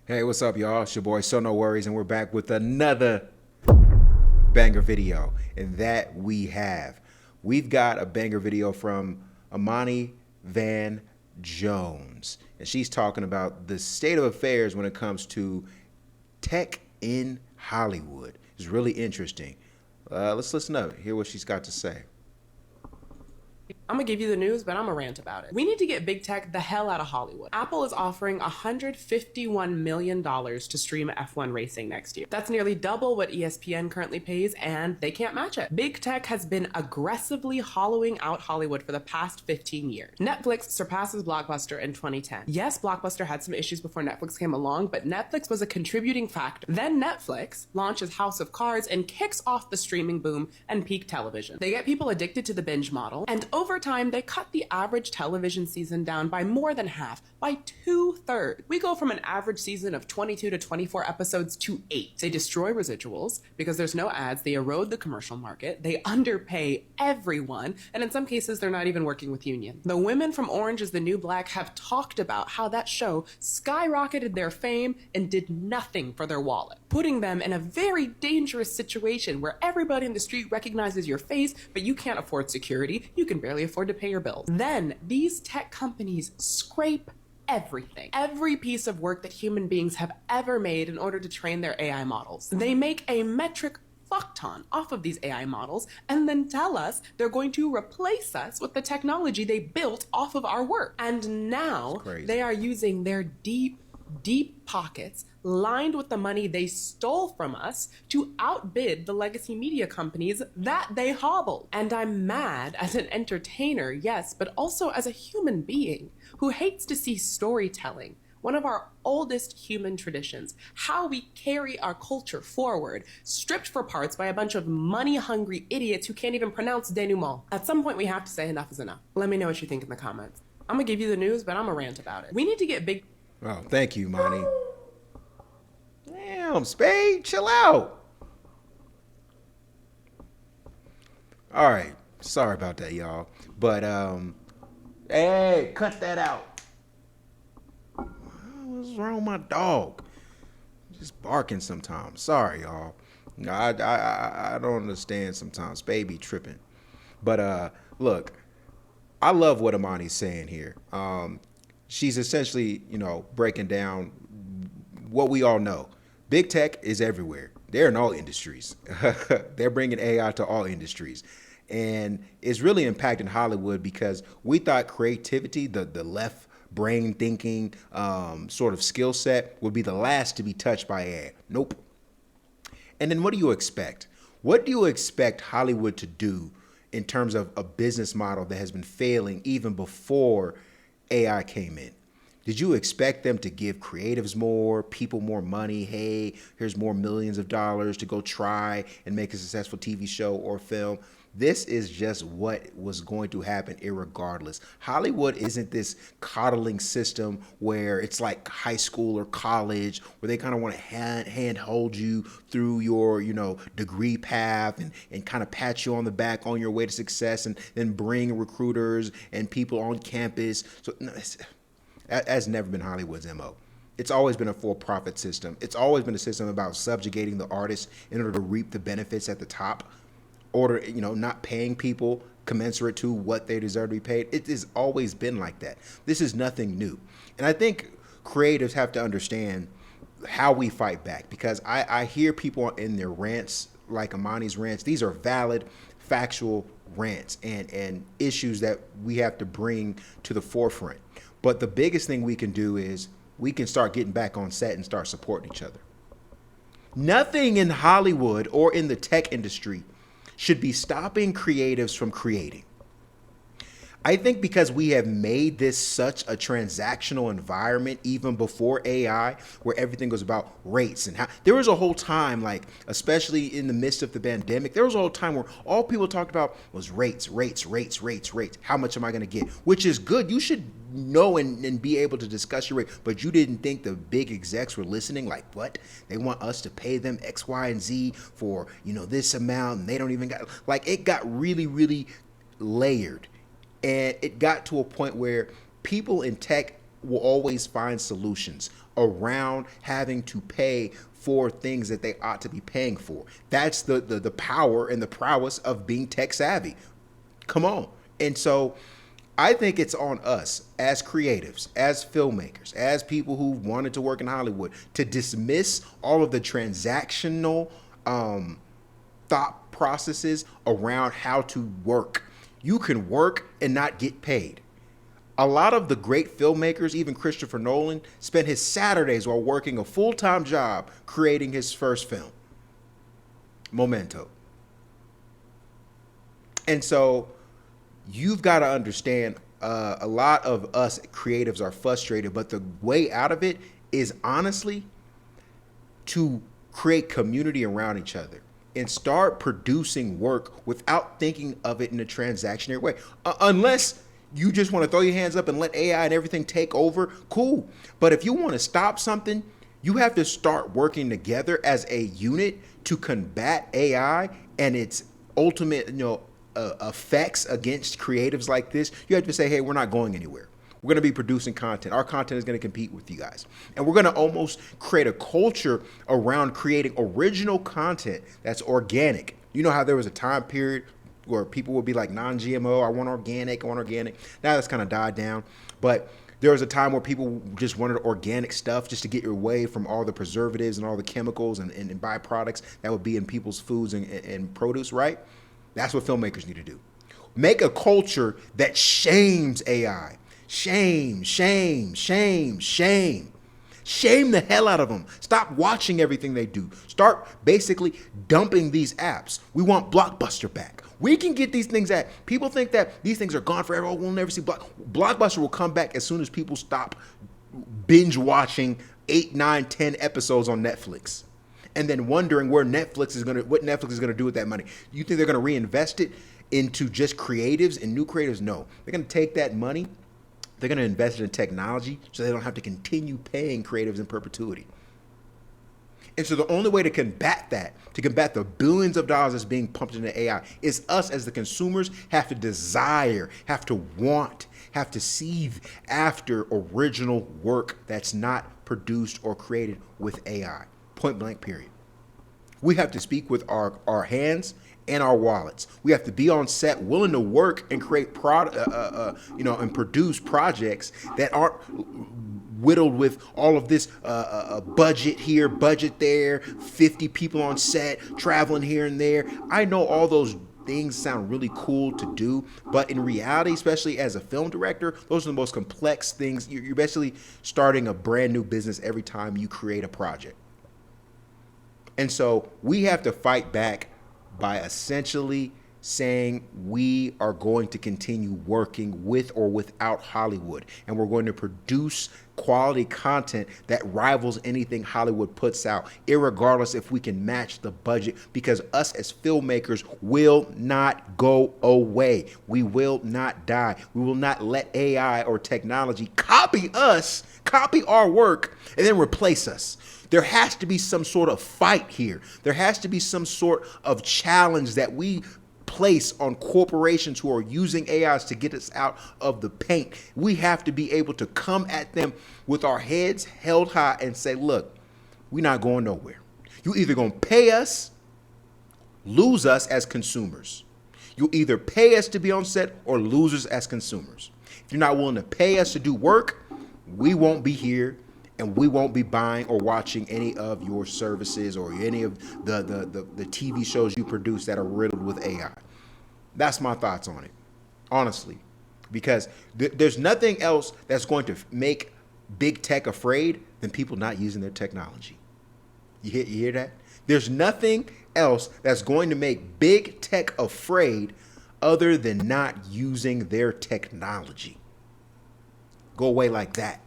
Hey, what's up, y'all? It's your boy, So No Worries, and we're back with another banger video. And that we have. We've got a banger video from Amani Van Jones. And she's talking about the state of affairs when it comes to tech in Hollywood. It's really interesting. Let's listen up, hear what she's got to say. I'm gonna give you the news, but I'm gonna rant about it. We need to get big tech the hell out of Hollywood. Apple is offering $151 million to stream F1 racing next year. That's nearly double what ESPN currently pays, and they can't match it. Big tech has been aggressively hollowing out Hollywood for the past 15 years. Netflix surpasses Blockbuster in 2010. Yes, Blockbuster had some issues before Netflix came along, but Netflix was a contributing factor. Then Netflix launches House of Cards and kicks off the streaming boom and peak television. They get people addicted to the binge model, and over time, they cut the average television season down by more than half, by 2/3. We go from an average season of 22 to 24 episodes to 8. They destroy residuals because there's no ads, they erode the commercial market, they underpay everyone, and in some cases, they're not even working with unions. The women from Orange is the New Black have talked about how that show skyrocketed their fame and did nothing for their wallet, putting them in a very dangerous situation where everybody in the street recognizes your face, but you can't afford security, you can barely afford to pay your bills. Then these tech companies scrape everything, every piece of work that human beings have ever made in order to train their AI models. They make a metric fuck ton off of these AI models and then tell us they're going to replace us with the technology they built off of our work. And now they are using their deep pockets lined with the money they stole from us to outbid the legacy media companies that they hobbled. And I'm mad as an entertainer, yes, but also as a human being who hates to see storytelling, one of our oldest human traditions, how we carry our culture forward, stripped for parts by a bunch of money-hungry idiots who can't even pronounce denouement. At some point, we have to say enough is enough. Let me know what you think in the comments. I'm gonna give you the news, but I'm gonna rant about it. We need to get big. Oh, thank you, Monty. Damn, Spade, chill out. All right, sorry about that, y'all. But hey, cut that out. What's wrong with my dog? Just barking sometimes. Sorry, y'all. I don't understand sometimes. Spade be tripping. But look, I love what Amani's saying here. She's essentially, breaking down what we all know. Big tech is everywhere. They're in all industries. They're bringing AI to all industries. And it's really impacting Hollywood because we thought creativity, the left brain thinking sort of skill set would be the last to be touched by AI. Nope. And then what do you expect? What do you expect Hollywood to do in terms of a business model that has been failing even before AI came in? Did you expect them to give creatives more, people more money? Hey, here's more millions of dollars to go try and make a successful TV show or film. This is just what was going to happen irregardless. Hollywood isn't this coddling system where it's like high school or college where they kind of want to hand hold you through your, degree path and kind of pat you on the back on your way to success and then bring recruiters and people on campus. So no, that's never been Hollywood's MO. It's always been a for-profit system. It's always been a system about subjugating the artists in order to reap the benefits at the top, not paying people commensurate to what they deserve to be paid. It has always been like that. This is nothing new. And I think creatives have to understand how we fight back because I hear people in their rants, like Amani's rants. These are valid, factual rants and issues that we have to bring to the forefront. But the biggest thing we can do is we can start getting back on set and start supporting each other. Nothing in Hollywood or in the tech industry should be stopping creatives from creating. I think because we have made this such a transactional environment even before AI, where everything was about rates and how there was a whole time, like especially in the midst of the pandemic, there was a whole time where all people talked about was rates. How much am I going to get? Which is good. You should know and be able to discuss your rate, but you didn't think the big execs were listening. Like, what? They want us to pay them X, Y, and Z for, this amount, and they don't even got, like, it got really, really layered. And it got to a point where people in tech will always find solutions around having to pay for things that they ought to be paying for. That's the power and the prowess of being tech savvy. Come on. And so I think it's on us as creatives, as filmmakers, as people who wanted to work in Hollywood to dismiss all of the transactional thought processes around how to work. You can work and not get paid. A lot of the great filmmakers, even Christopher Nolan, spent his Saturdays while working a full-time job creating his first film, Memento. And so you've got to understand, a lot of us creatives are frustrated, but the way out of it is honestly to create community around each other and start producing work without thinking of it in a transactionary way. Unless you just want to throw your hands up and let AI and everything take over, cool. But if you want to stop something, you have to start working together as a unit to combat AI and its ultimate, effects against creatives like this. You have to say, hey, we're not going anywhere. We're going to be producing content. Our content is going to compete with you guys. And we're going to almost create a culture around creating original content that's organic. You know how there was a time period where people would be like non-GMO, I want organic. Now that's kind of died down. But there was a time where people just wanted organic stuff just to get your way from all the preservatives and all the chemicals and byproducts that would be in people's foods and produce, right? That's what filmmakers need to do. Make a culture that shames AI. Shame, shame, shame, shame. Shame the hell out of them. Stop watching everything they do. Start basically dumping these apps. We want Blockbuster back. We can get these things at. People think that these things are gone forever. Oh, we'll never see Blockbuster will come back as soon as people stop binge watching 8, 9, 10 episodes on Netflix. And then wondering what Netflix is gonna do with that money. You think they're gonna reinvest it into just creatives and new creatives? No. They're gonna take that money, they're gonna invest it in technology so they don't have to continue paying creatives in perpetuity. And so the only way to combat that, to combat the billions of dollars that's being pumped into AI, is us as the consumers have to desire, have to want, have to seethe after original work that's not produced or created with AI. Point blank, period. We have to speak with our hands and our wallets. We have to be on set, willing to work and create and produce projects that aren't whittled with all of this budget here, budget there, 50 people on set, traveling here and there. I know all those things sound really cool to do, but in reality, especially as a film director, those are the most complex things. You're basically starting a brand new business every time you create a project. And so we have to fight back by essentially saying we are going to continue working with or without Hollywood, and we're going to produce quality content that rivals anything Hollywood puts out, irregardless if we can match the budget, because us as filmmakers will not go away. We will not die. We will not let AI or technology copy us, copy our work, and then replace us. There has to be some sort of fight here. There has to be some sort of challenge that we place on corporations who are using AIs to get us out of the paint. We have to be able to come at them with our heads held high and say, look, we're not going nowhere. You either going to pay us, lose us as consumers. You either pay us to be on set or lose us as consumers. If you're not willing to pay us to do work, we won't be here. And we won't be buying or watching any of your services or any of the TV shows you produce that are riddled with AI. That's my thoughts on it, honestly, because there's nothing else that's going to make big tech afraid than people not using their technology. You hear that? There's nothing else that's going to make big tech afraid other than not using their technology. Go away like that.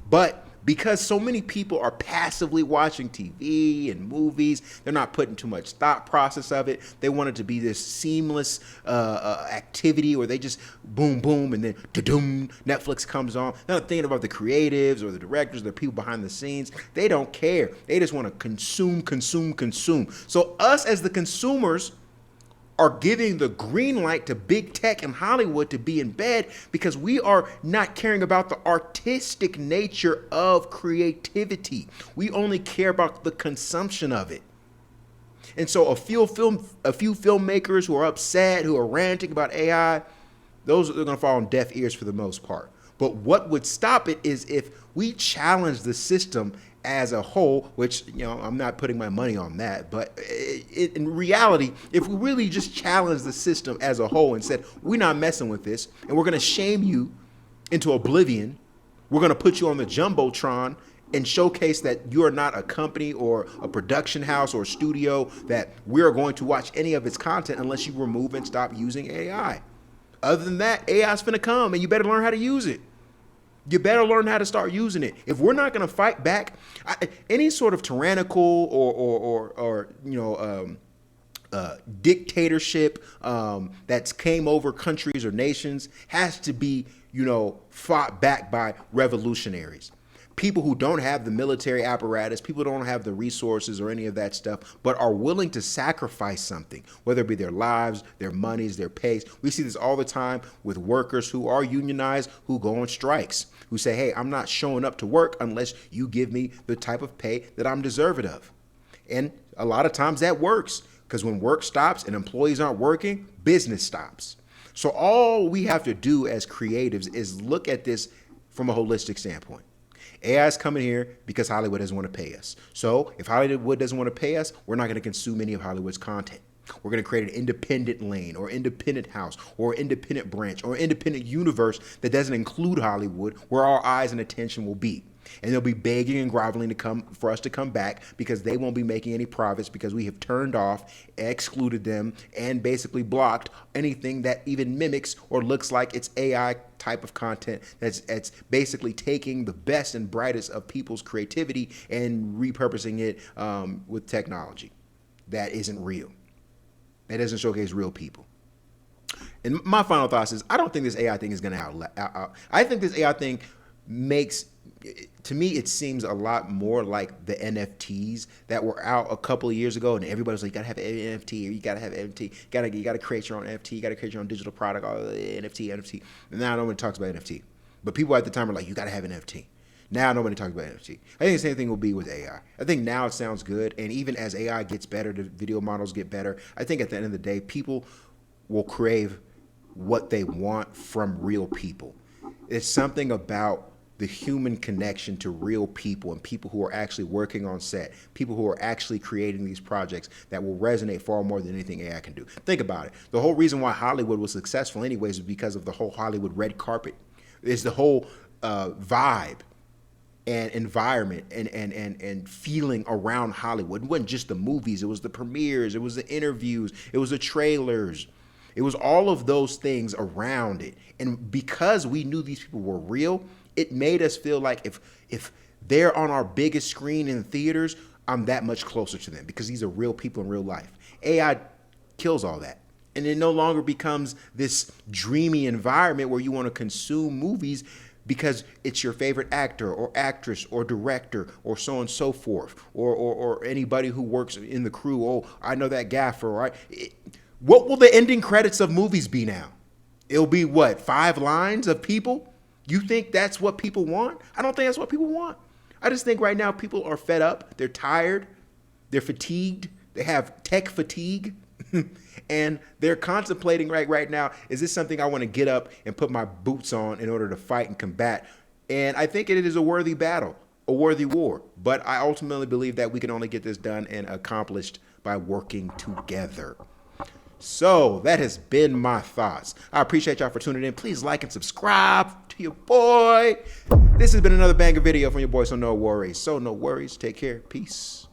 But because so many people are passively watching TV and movies, they're not putting too much thought process of it. They want it to be this seamless activity where they just boom, boom, and then da-doom, Netflix comes on. They're not thinking about the creatives or the directors, the people behind the scenes. They don't care. They just want to consume, consume, consume. So us as the consumers, are giving the green light to big tech and Hollywood to be in bed because we are not caring about the artistic nature of creativity. We only care about the consumption of it. And so a few filmmakers who are upset, who are ranting about AI, those are going to fall on deaf ears for the most part. But what would stop it is if we challenge the system as a whole, which, I'm not putting my money on that, but in reality, if we really just challenge the system as a whole and said, we're not messing with this, and we're going to shame you into oblivion, we're going to put you on the Jumbotron and showcase that you're not a company or a production house or a studio, that we're going to watch any of its content unless you remove and stop using AI. Other than that, AI's finna come and you better learn how to use it. You better learn how to start using it. If we're not going to fight back, any sort of tyrannical or dictatorship that's came over countries or nations has to be, fought back by revolutionaries. People who don't have the military apparatus, people who don't have the resources or any of that stuff, but are willing to sacrifice something, whether it be their lives, their monies, their pays. We see this all the time with workers who are unionized, who go on strikes, who say, hey, I'm not showing up to work unless you give me the type of pay that I'm deserving of. And a lot of times that works, because when work stops and employees aren't working, business stops. So all we have to do as creatives is look at this from a holistic standpoint. AI is coming here because Hollywood doesn't want to pay us. So if Hollywood doesn't want to pay us, we're not going to consume any of Hollywood's content. We're going to create an independent lane or independent house or independent branch or independent universe that doesn't include Hollywood, where our eyes and attention will be. And they'll be begging and groveling for us to come back because they won't be making any profits because we have turned off, excluded them, and basically blocked anything that even mimics or looks like it's AI type of content that's basically taking the best and brightest of people's creativity and repurposing it with technology that isn't real. That doesn't showcase real people. And my final thoughts is, I don't think this AI thing is going to I think this AI thing makes, to me, it seems a lot more like the NFTs that were out a couple of years ago, and everybody was like, you gotta have an NFT, or you gotta have an NFT, you gotta create your own NFT, you gotta create your own digital product, NFT. And now nobody talks about NFT. But people at the time were like, you gotta have an NFT. Now nobody talks about NFT. I think the same thing will be with AI. I think now it sounds good, and even as AI gets better, the video models get better, I think at the end of the day, people will crave what they want from real people. It's something about the human connection to real people and people who are actually working on set, people who are actually creating these projects that will resonate far more than anything AI can do. Think about it. The whole reason why Hollywood was successful anyways is because of the whole Hollywood red carpet. It's the whole vibe and environment and feeling around Hollywood. It wasn't just the movies. It was the premieres. It was the interviews. It was the trailers. It was all of those things around it. And because we knew these people were real, it made us feel like if they're on our biggest screen in theaters, I'm that much closer to them because these are real people in real life. AI kills all that. And it no longer becomes this dreamy environment where you want to consume movies because it's your favorite actor or actress or director or so on and so forth, or anybody who works in the crew. Oh, I know that gaffer, right? What will the ending credits of movies be now? It'll be what, 5 lines of people? You think that's what people want? I don't think that's what people want. I just think right now people are fed up. They're tired. They're fatigued. They have tech fatigue. And they're contemplating right now, is this something I want to get up and put my boots on in order to fight and combat? And I think it is a worthy battle, a worthy war. But I ultimately believe that we can only get this done and accomplished by working together. So that has been my thoughts. I appreciate y'all for tuning in. Please like and subscribe to your boy. This has been another banger video from your boy, So No Worries. So no worries. Take care. Peace.